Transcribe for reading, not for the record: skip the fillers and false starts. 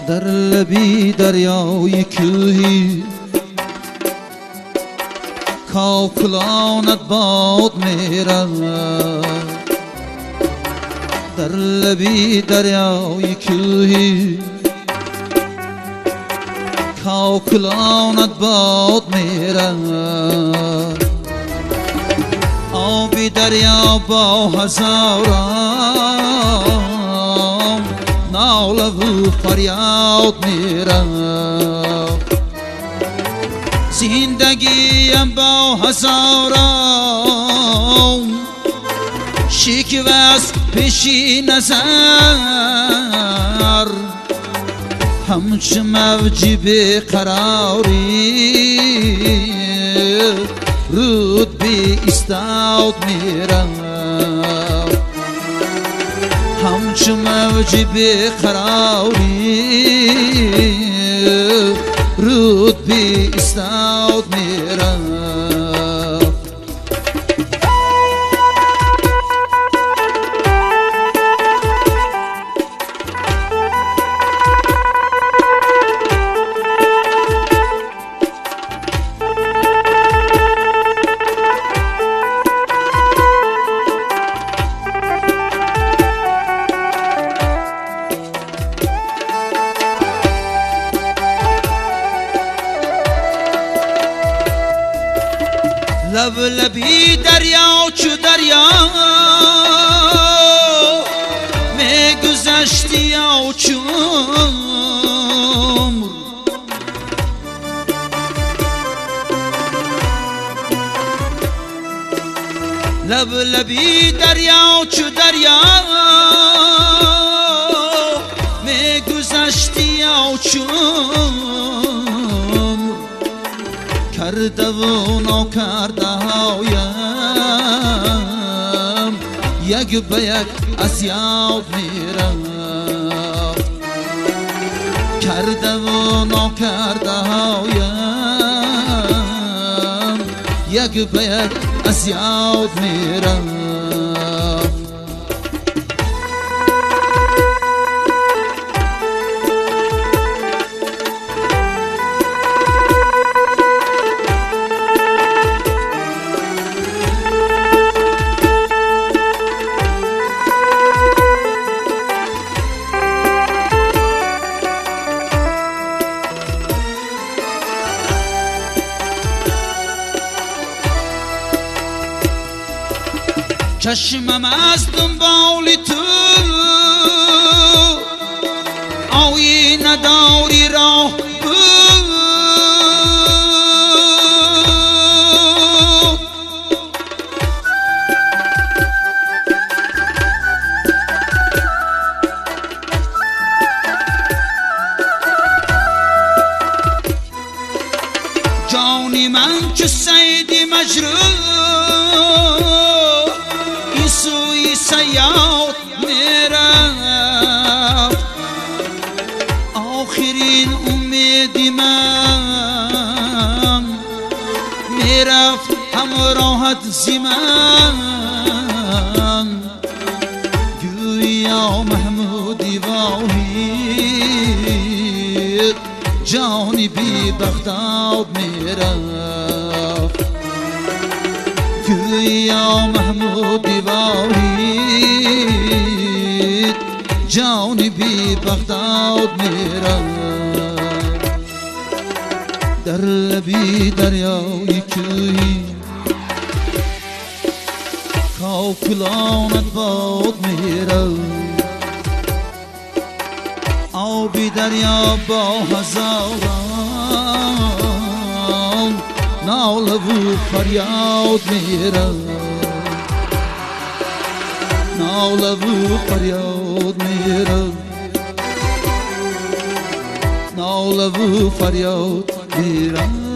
در لبی دریای کوهی کاکلانت باد میرد در لبی دریای کوهی کاکلانت باد میرد آبی دریا با هزاران ناله و فریاد میرد زندگیم با هزاران شکوست پیشی نظر همچو موجی بیقراری رود بی استاد میرم همچو موجی بیقراری رود بی استاد میرم لب لبی دریا چو دریا می گذشتی یا چوم لب لبی دریا چو دریا می گذشتی یا چوم کرده و ناکرده هایم یک به یک از یاد میرم کرده و ناکرده هایم یک به یک از یاد میرم چشمم از دنبال تو آینه داری راه بود جانی من چو صید مجروح سوی سیاد میرفت آخرین امیدی من میرفت همراهت زمان گویا محمودی واحد جانی بی بغداد میرفت گویا محمودی واحد جانی بی بغداد میرم در لبی دریای کوهی کاکلانت باد میرم آبی دریا با هزاران ناله و فریاد میرم ناله و فریاد میرم ناله و فریاد میرم